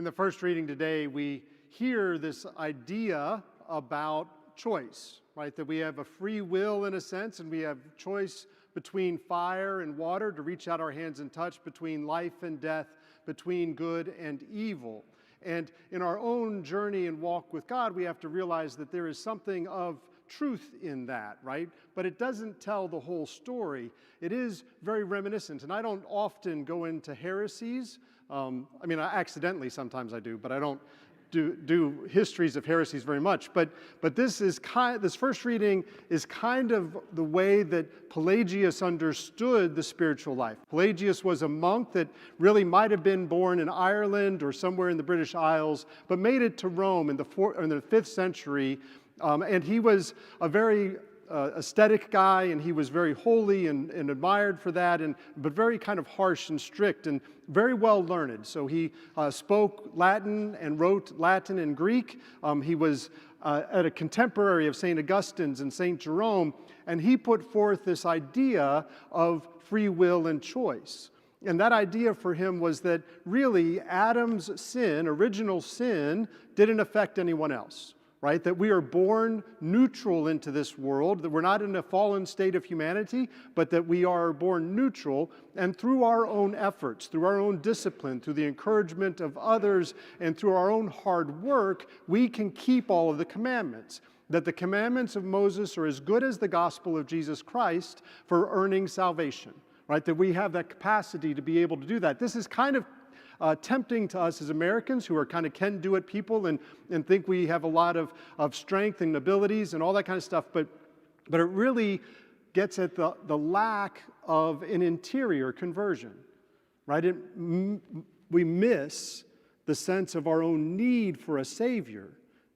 In the first reading today, we hear this idea about choice, right? That we have a free will in a sense, and we have choice between fire and water to reach out our hands and touch, between life and death, between good and evil. And in our own journey and walk with God, we have to realize that there is something of truth in that, right? But it doesn't tell the whole story. It is very reminiscent, and I don't often go into heresies. I accidentally sometimes I do, but I don't do histories of heresies very much. But this first reading is kind of the way that Pelagius understood the spiritual life. Pelagius was a monk that really might have been born in Ireland or somewhere in the British Isles, but made it to Rome in the 5th century. And he was a very aesthetic guy, and he was very holy and admired for that, but very kind of harsh and strict and very well learned. So he spoke Latin and wrote Latin and Greek. He was at a contemporary of St. Augustine's and St. Jerome, and he put forth this idea of free will and choice. And that idea for him was that really Adam's sin, original sin, didn't affect anyone else. Right? That we are born neutral into this world, that we're not in a fallen state of humanity, but that we are born neutral, and through our own efforts, through our own discipline, through the encouragement of others, and through our own hard work, we can keep all of the commandments. That the commandments of Moses are as good as the gospel of Jesus Christ for earning salvation. Right? That we have that capacity to be able to do that. This is kind of tempting to us as Americans who are kind of can-do-it people and think we have a lot of strength and abilities and all that kind of stuff, but it really gets at the lack of an interior conversion, right? We miss the sense of our own need for a Savior.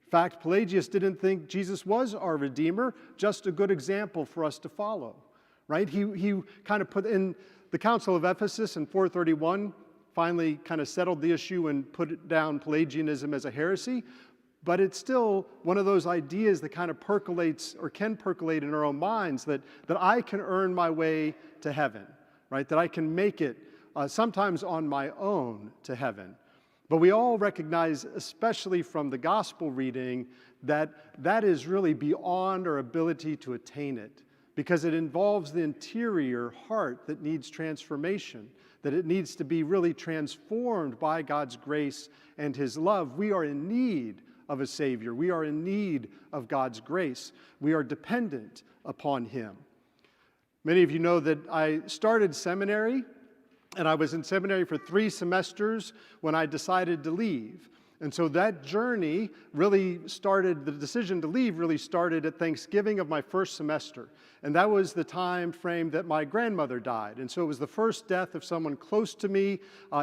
In fact, Pelagius didn't think Jesus was our Redeemer, just a good example for us to follow, right? He kind of put in the Council of Ephesus in 431, finally kind of settled the issue and put down Pelagianism as a heresy, but it's still one of those ideas that kind of percolates or can percolate in our own minds that I can earn my way to heaven, right? That I can make it sometimes on my own to heaven. But we all recognize, especially from the gospel reading, that is really beyond our ability to attain it, because it involves the interior heart that needs transformation, that it needs to be really transformed by God's grace and His love. We are in need of a Savior. We are in need of God's grace. We are dependent upon Him. Many of you know that I started seminary, and I was in seminary for 3 semesters when I decided to leave. And so that journey really started, the decision to leave really started at Thanksgiving of my first semester. And that was the time frame that my grandmother died. And so it was the first death of someone close to me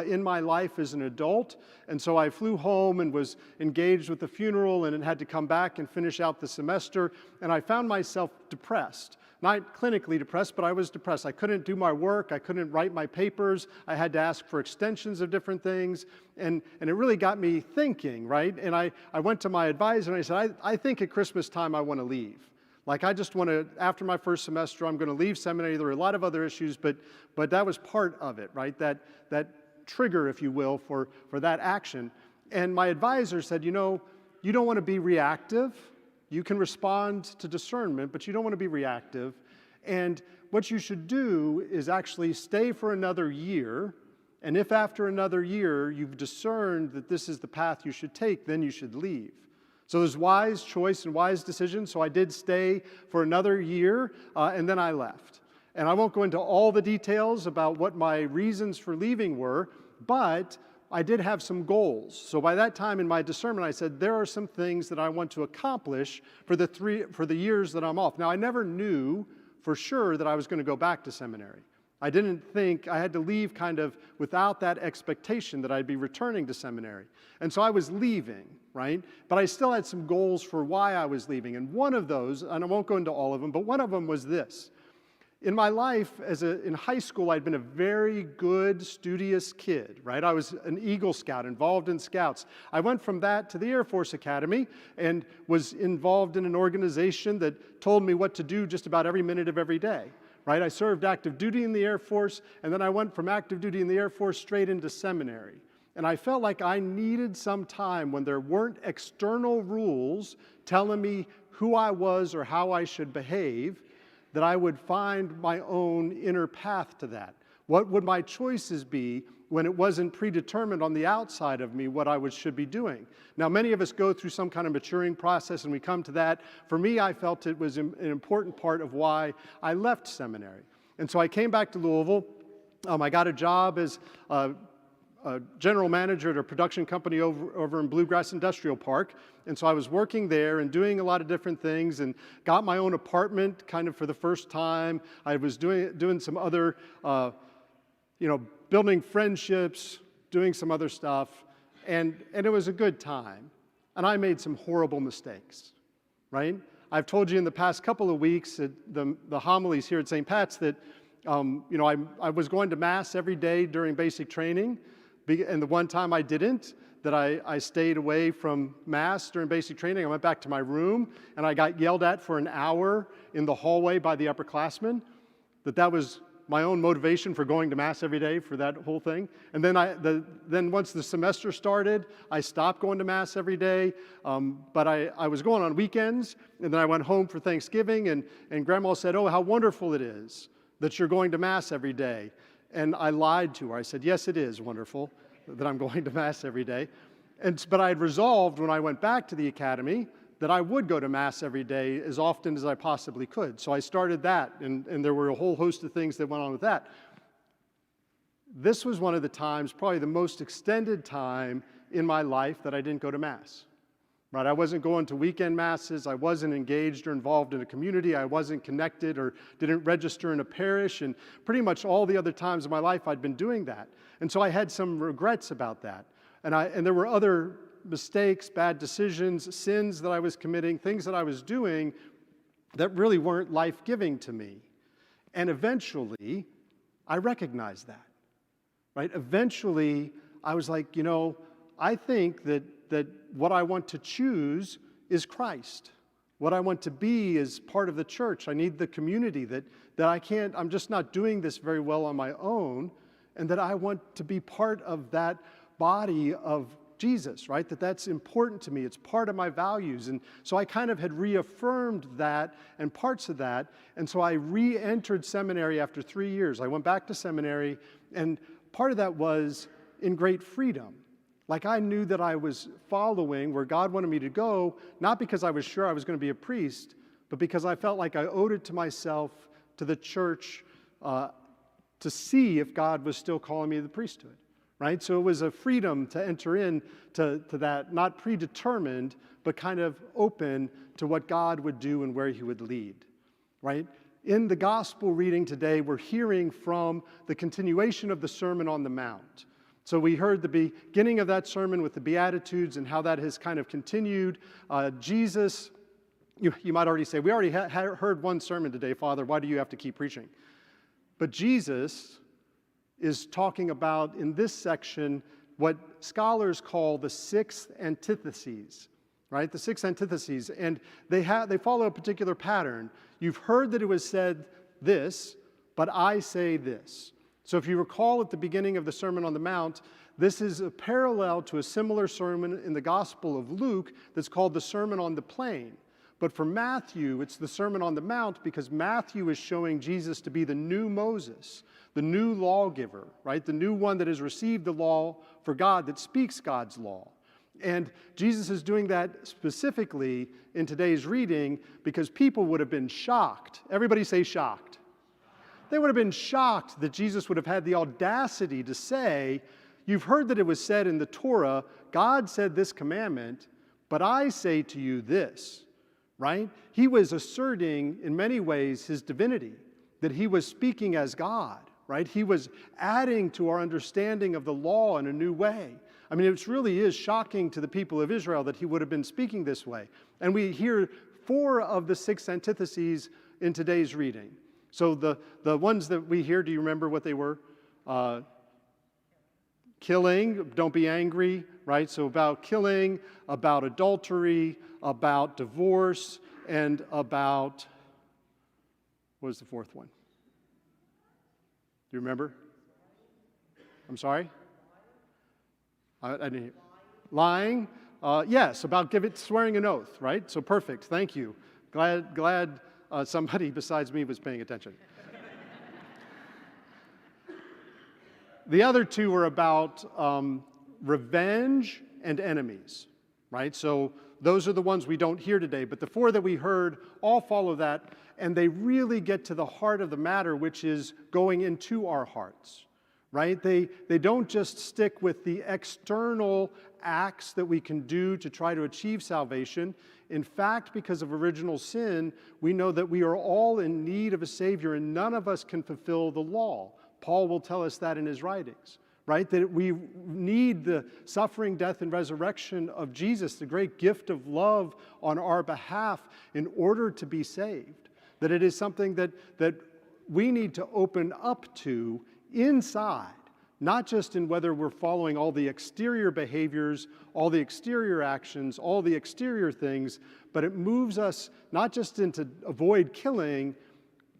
in my life as an adult. And so I flew home and was engaged with the funeral and had to come back and finish out the semester. And I found myself depressed. Not clinically depressed, but I was depressed. I couldn't do my work. I couldn't write my papers. I had to ask for extensions of different things. And it really got me thinking, right? And I went to my advisor and I said, I think at Christmas time I want to leave. Like I just want to, after my first semester, I'm going to leave seminary. There were a lot of other issues, but that was part of it, right? That trigger, if you will, for that action. And my advisor said, you don't want to be reactive. You can respond to discernment, but you don't want to be reactive. And what you should do is actually stay for another year. And if after another year you've discerned that this is the path you should take, then you should leave. So there's wise choice and wise decision. So I did stay for another year, and then I left. And I won't go into all the details about what my reasons for leaving were, but I did have some goals. So by that time in my discernment, I said, there are some things that I want to accomplish for the years that I'm off. Now, I never knew for sure that I was going to go back to seminary. I didn't think, I had to leave kind of without that expectation that I'd be returning to seminary. And so I was leaving, right? But I still had some goals for why I was leaving. And one of those, and I won't go into all of them, but one of them was this. In my life, in high school, I'd been a very good, studious kid, right? I was an Eagle Scout, involved in Scouts. I went from that to the Air Force Academy and was involved in an organization that told me what to do just about every minute of every day, right? I served active duty in the Air Force, and then I went from active duty in the Air Force straight into seminary. And I felt like I needed some time when there weren't external rules telling me who I was or how I should behave, that I would find my own inner path to that. What would my choices be when it wasn't predetermined on the outside of me what I should be doing? Now, many of us go through some kind of maturing process and we come to that. For me, I felt it was an important part of why I left seminary. And so I came back to Louisville. I got a job as a general manager at a production company over in Bluegrass Industrial Park. And so I was working there and doing a lot of different things and got my own apartment kind of for the first time. I was doing some other, building friendships, doing some other stuff. And it was a good time. And I made some horrible mistakes, right? I've told you in the past couple of weeks at the homilies here at St. Pat's that, I was going to Mass every day during basic training. And the one time I didn't, that I stayed away from Mass during basic training, I went back to my room and I got yelled at for an hour in the hallway by the upperclassmen, that was my own motivation for going to Mass every day for that whole thing. And then once the semester started, I stopped going to Mass every day, but I was going on weekends, and then I went home for Thanksgiving, and Grandma said, "Oh, how wonderful it is that you're going to Mass every day." And I lied to her. I said, "Yes, it is wonderful that I'm going to Mass every day." But I had resolved when I went back to the academy that I would go to Mass every day as often as I possibly could. So I started that, and there were a whole host of things that went on with that. This was one of the times, probably the most extended time in my life, that I didn't go to Mass. Right? I wasn't going to weekend Masses. I wasn't engaged or involved in a community. I wasn't connected or didn't register in a parish. And pretty much all the other times of my life, I'd been doing that. And so I had some regrets about that. And there were other mistakes, bad decisions, sins that I was committing, things that I was doing that really weren't life-giving to me. And eventually, I recognized that. Right? Eventually, I was like, I think that what I want to choose is Christ. What I want to be is part of the church. I need the community, that I'm just not doing this very well on my own, and that I want to be part of that body of Jesus, right? That's important to me. It's part of my values. And so I kind of had reaffirmed that and parts of that. And so I re-entered seminary after 3 years. I went back to seminary, and part of that was in great freedom. Like, I knew that I was following where God wanted me to go, not because I was sure I was going to be a priest, but because I felt like I owed it to myself, to the church, to see if God was still calling me to the priesthood, right? So it was a freedom to enter in to that, not predetermined, but kind of open to what God would do and where He would lead, right? In the gospel reading today, we're hearing from the continuation of the Sermon on the Mount. So we heard the beginning of that sermon with the Beatitudes and how that has kind of continued. Jesus, you might already say, we already heard one sermon today, Father, why do you have to keep preaching? But Jesus is talking about, in this section, what scholars call the six antitheses, right? The six antitheses. And they follow a particular pattern. You've heard that it was said this, but I say this. So if you recall at the beginning of the Sermon on the Mount, this is a parallel to a similar sermon in the Gospel of Luke that's called the Sermon on the Plain. But for Matthew, it's the Sermon on the Mount because Matthew is showing Jesus to be the new Moses, the new lawgiver, right? The new one that has received the law for God, that speaks God's law. And Jesus is doing that specifically in today's reading because people would have been shocked. Everybody say shocked. They would have been shocked that Jesus would have had the audacity to say, you've heard that it was said in the Torah, God said this commandment, but I say to you this, right? He was asserting in many ways his divinity, that he was speaking as God, right? He was adding to our understanding of the law in a new way. I mean, it really is shocking to the people of Israel that he would have been speaking this way. And we hear 4 of the 6 antitheses in today's reading. So the ones that we hear, do you remember what they were? Killing, don't be angry, right? So about killing, about adultery, about divorce, and about, what was the 4th one? Do you remember? I'm sorry? Lying. Yes, about swearing an oath, right? So perfect. Thank you. Glad somebody besides me was paying attention. The other two are about revenge and enemies, right? So those are the ones we don't hear today, but the four that we heard all follow that, and they really get to the heart of the matter, which is going into our hearts, right? They don't just stick with the external acts that we can do to try to achieve salvation. In fact, because of original sin, we know that we are all in need of a Savior, and none of us can fulfill the law. Paul will tell us that in his writings, right? That we need the suffering, death, and resurrection of Jesus, the great gift of love on our behalf in order to be saved. That it is something that we need to open up to inside, not just in whether we're following all the exterior behaviors, all the exterior actions, all the exterior things, but it moves us not just into avoid killing,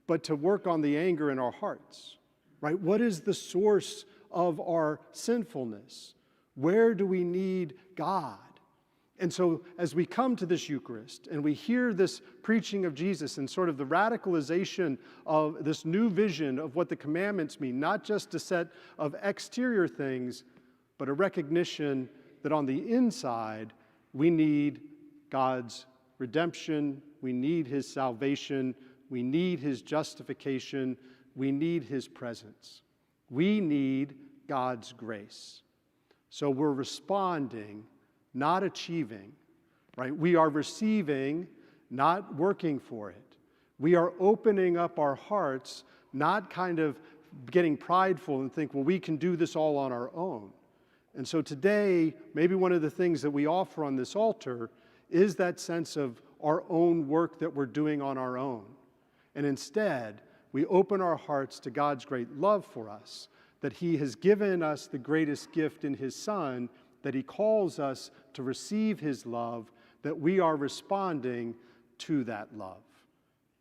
but to work on the anger in our hearts. Right? What is the source of our sinfulness? Where do we need God? And so as we come to this Eucharist and we hear this preaching of Jesus and sort of the radicalization of this new vision of what the commandments mean, not just a set of exterior things, but a recognition that on the inside we need God's redemption, we need His salvation, we need His justification, we need His presence. We need God's grace. So we're responding, not achieving, right? We are receiving, not working for it. We are opening up our hearts, not kind of getting prideful and think, well, we can do this all on our own. And so today, maybe one of the things that we offer on this altar is that sense of our own work that we're doing on our own. And instead, we open our hearts to God's great love for us, that He has given us the greatest gift in His Son, that He calls us to receive His love, that we are responding to that love.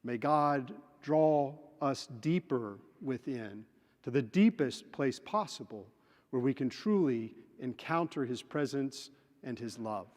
May God draw us deeper within, to the deepest place possible, where we can truly encounter His presence and His love.